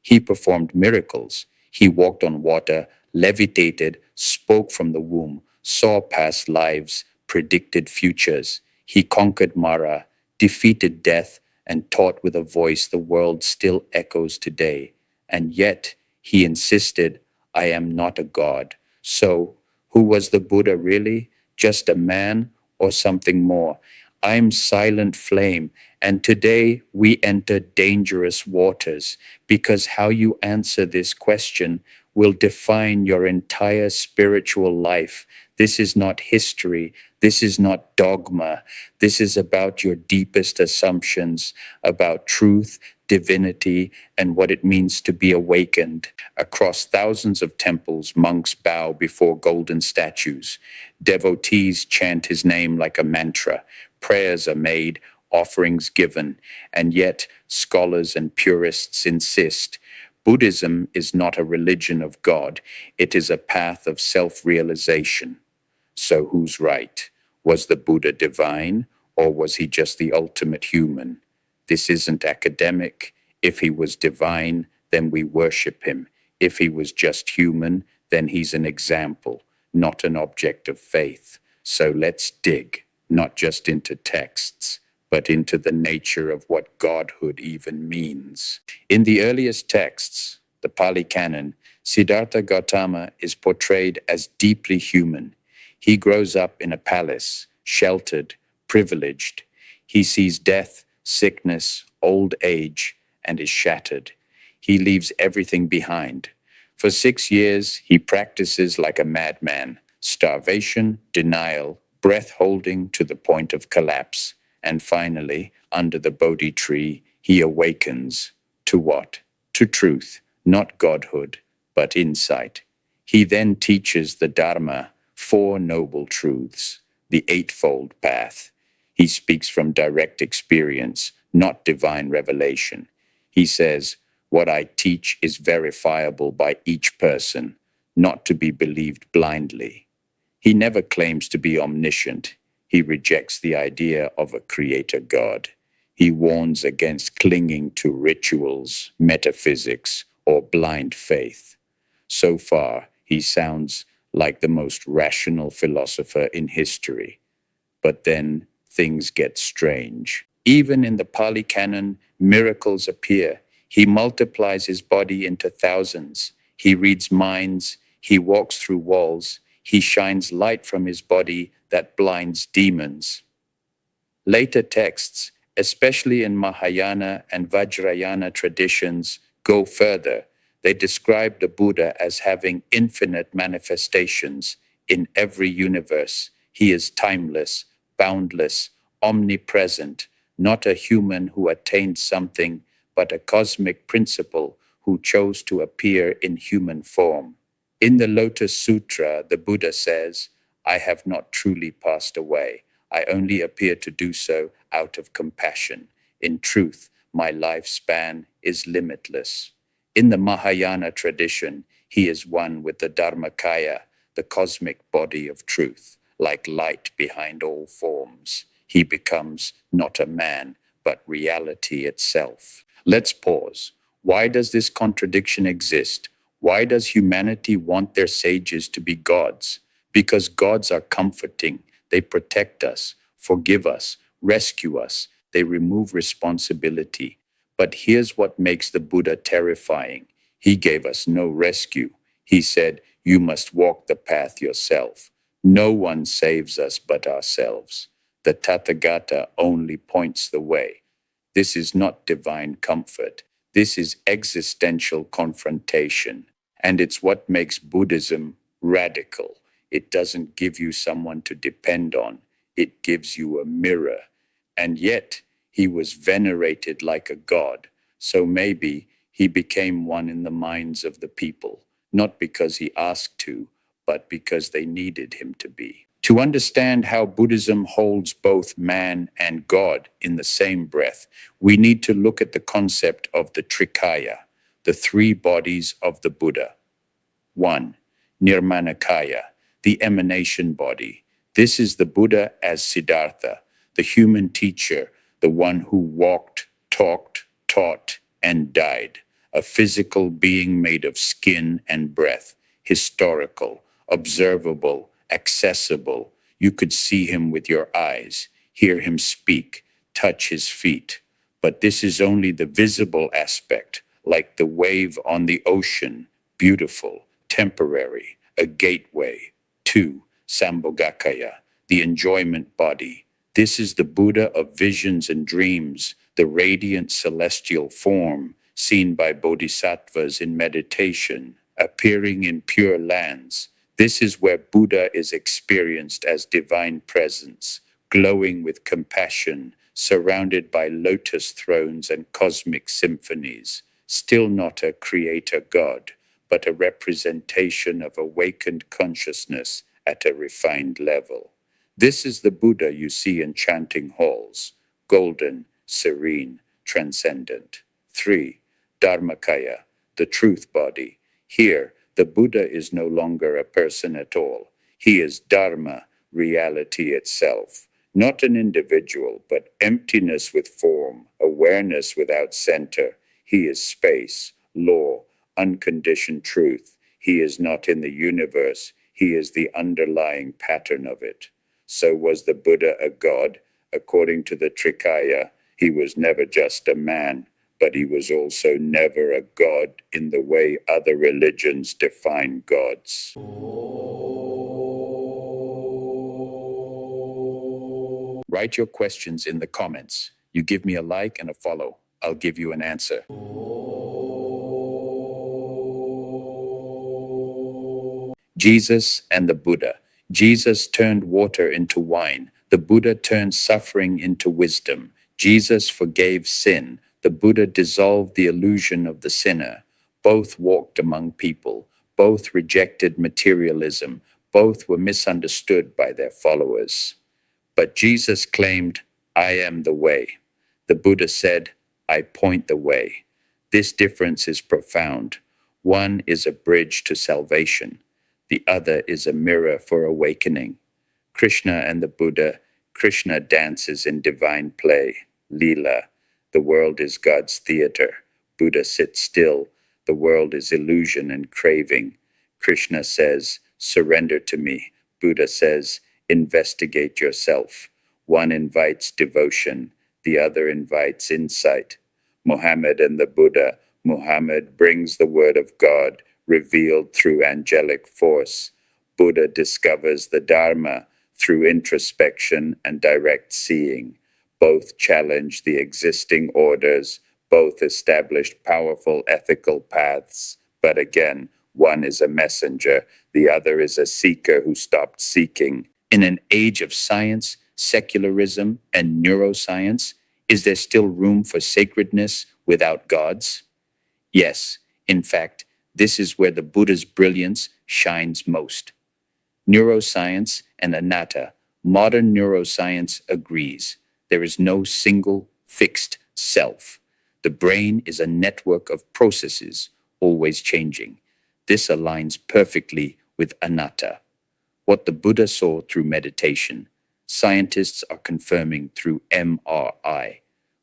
He performed miracles. He walked on water, levitated, spoke from the womb, saw past lives, predicted futures. He conquered Mara, defeated death, and taught with a voice the world still echoes today. And yet, he insisted, I am not a god. So, who was the Buddha really? Just a man or something more? I'm silent flame, and today we enter dangerous waters because how you answer this question will define your entire spiritual life. This is not history. This is not dogma. This is about your deepest assumptions about truth, divinity, and what it means to be awakened. Across thousands of temples, monks bow before golden statues. Devotees chant his name like a mantra. Prayers are made, offerings given, and yet scholars and purists insist Buddhism is not a religion of God, it is a path of self-realization. So who's right? Was the Buddha divine, or was he just the ultimate human? This isn't academic. If he was divine, then we worship him. If he was just human, then he's an example, not an object of faith. So let's dig, not just into texts, but into the nature of what godhood even means. In the earliest texts, the Pali Canon, Siddhartha Gautama is portrayed as deeply human. He grows up in a palace, sheltered, privileged. He sees death, sickness, old age, and is shattered. He leaves everything behind. For 6 years, he practices like a madman, starvation, denial, breath holding to the point of collapse. And finally, under the Bodhi tree, he awakens to what? To truth, not godhood, but insight. He then teaches the Dharma, 4 noble truths, the Eightfold Path. He speaks from direct experience, not divine revelation. He says, what I teach is verifiable by each person, not to be believed blindly. He never claims to be omniscient. He rejects the idea of a creator God. He warns against clinging to rituals, metaphysics, or blind faith. So far, he sounds like the most rational philosopher in history. But then things get strange. Even in the Pali Canon, miracles appear. He multiplies his body into thousands. He reads minds. He walks through walls. He shines light from his body that blinds demons. Later texts, especially in Mahayana and Vajrayana traditions, go further. They describe the Buddha as having infinite manifestations in every universe. He is timeless, boundless, omnipresent, not a human who attained something, but a cosmic principle who chose to appear in human form. In the Lotus Sutra, the Buddha says, I have not truly passed away. I only appear to do so out of compassion. In truth, my lifespan is limitless. In the Mahayana tradition, he is one with the Dharmakaya, the cosmic body of truth, like light behind all forms. He becomes not a man, but reality itself. Let's pause. Why does this contradiction exist? Why does humanity want their sages to be gods? Because gods are comforting. They protect us, forgive us, rescue us. They remove responsibility. But here's what makes the Buddha terrifying. He gave us no rescue. He said, you must walk the path yourself. No one saves us but ourselves. The Tathagata only points the way. This is not divine comfort. This is existential confrontation. And it's what makes Buddhism radical. It doesn't give you someone to depend on. It gives you a mirror. And yet, he was venerated like a god. So maybe he became one in the minds of the people, not because he asked to, but because they needed him to be. To understand how Buddhism holds both man and God in the same breath, we need to look at the concept of the Trikaya, the 3 bodies of the Buddha. 1. Nirmanakaya, the emanation body. This is the Buddha as Siddhartha, the human teacher, the one who walked, talked, taught, and died. a physical being made of skin and breath, historical, observable, accessible. You could see him with your eyes, hear him speak, touch his feet. But this is only the visible aspect, like the wave on the ocean, beautiful, temporary, a gateway. 2. Sambhogakaya, the enjoyment body. This is the Buddha of visions and dreams, the radiant celestial form seen by bodhisattvas in meditation, appearing in pure lands. This is where Buddha is experienced as divine presence, glowing with compassion, surrounded by lotus thrones and cosmic symphonies. Still not a creator god, but a representation of awakened consciousness at a refined level. This is the Buddha you see in chanting halls, golden, serene, transcendent. 3. Dharmakaya, the truth body. Here, the Buddha is no longer a person at all. He is Dharma, reality itself. Not an individual, but emptiness with form, awareness without center. He is space, law, unconditioned truth. He is not in the universe. He is the underlying pattern of it. So was the Buddha a god? According to the Trikaya, he was never just a man, but he was also never a god in the way other religions define gods. Write your questions in the comments. You give me a like and a follow. I'll give you an answer. Jesus and the Buddha. Jesus turned water into wine. The Buddha turned suffering into wisdom. Jesus forgave sin. The Buddha dissolved the illusion of the sinner. Both walked among people. Both rejected materialism. Both were misunderstood by their followers. But Jesus claimed, I am the way. The Buddha said, I point the way. This difference is profound. One is a bridge to salvation. The other is a mirror for awakening. Krishna and the Buddha. Krishna dances in divine play, Leela. The world is God's theater. Buddha sits still. The world is illusion and craving. Krishna says, surrender to me. Buddha says, investigate yourself. One invites devotion. The other invites insight. Muhammad and the Buddha. Muhammad brings the word of God, revealed through angelic force. Buddha discovers the Dharma through introspection and direct seeing. Both challenge the existing orders, both established powerful ethical paths. But again, one is a messenger, the other is a seeker who stopped seeking. In an age of science, secularism, and neuroscience, is there still room for sacredness without gods? Yes, in fact, this is where the Buddha's brilliance shines most. Neuroscience and anatta, modern neuroscience agrees. There is no single fixed self. The brain is a network of processes, always changing. This aligns perfectly with anatta, what the Buddha saw through meditation. Scientists are confirming through MRI,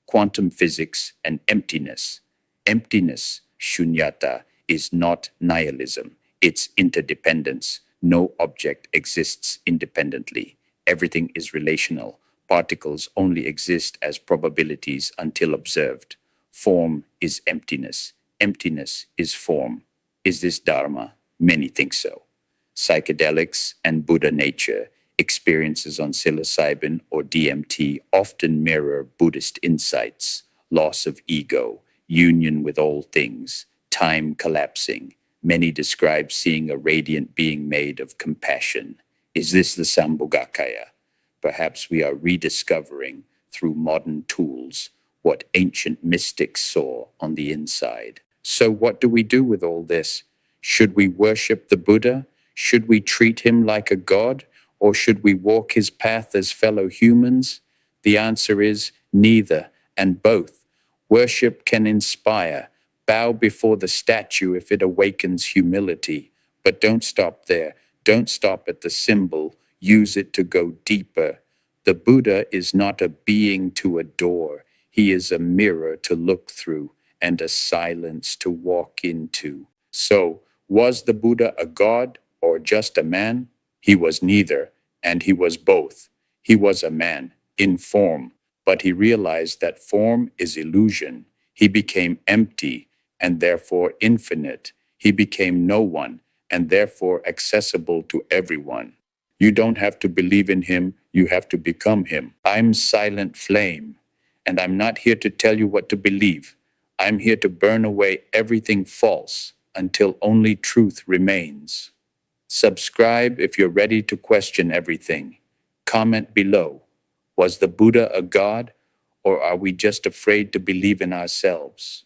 quantum physics, and emptiness. Emptiness, shunyata, is not nihilism. It's interdependence. No object exists independently. Everything is relational. Particles only exist as probabilities until observed. Form is emptiness. Emptiness is form. Is this Dharma? Many think so. Psychedelics and Buddha nature, experiences on psilocybin or DMT often mirror Buddhist insights, loss of ego, union with all things, time collapsing. Many describe seeing a radiant being made of compassion. Is this the Sambhogakaya? Perhaps we are rediscovering through modern tools what ancient mystics saw on the inside. So what do we do with all this? Should we worship the Buddha? Should we treat him like a god? Or should we walk his path as fellow humans? The answer is neither and both. Worship can inspire. Bow before the statue if it awakens humility. But don't stop there. Don't stop at the symbol. Use it to go deeper. The Buddha is not a being to adore. He is a mirror to look through. and a silence to walk into. So, was the Buddha a god or just a man? He was neither, and he was both. He was a man in form, but he realized that form is illusion. He became empty and therefore infinite. He became no one and therefore accessible to everyone. You don't have to believe in him, you have to become him. I'm silent flame, and I'm not here to tell you what to believe. I'm here to burn away everything false until only truth remains. Subscribe if you're ready to question everything. Comment below. Was the Buddha a god, or are we just afraid to believe in ourselves?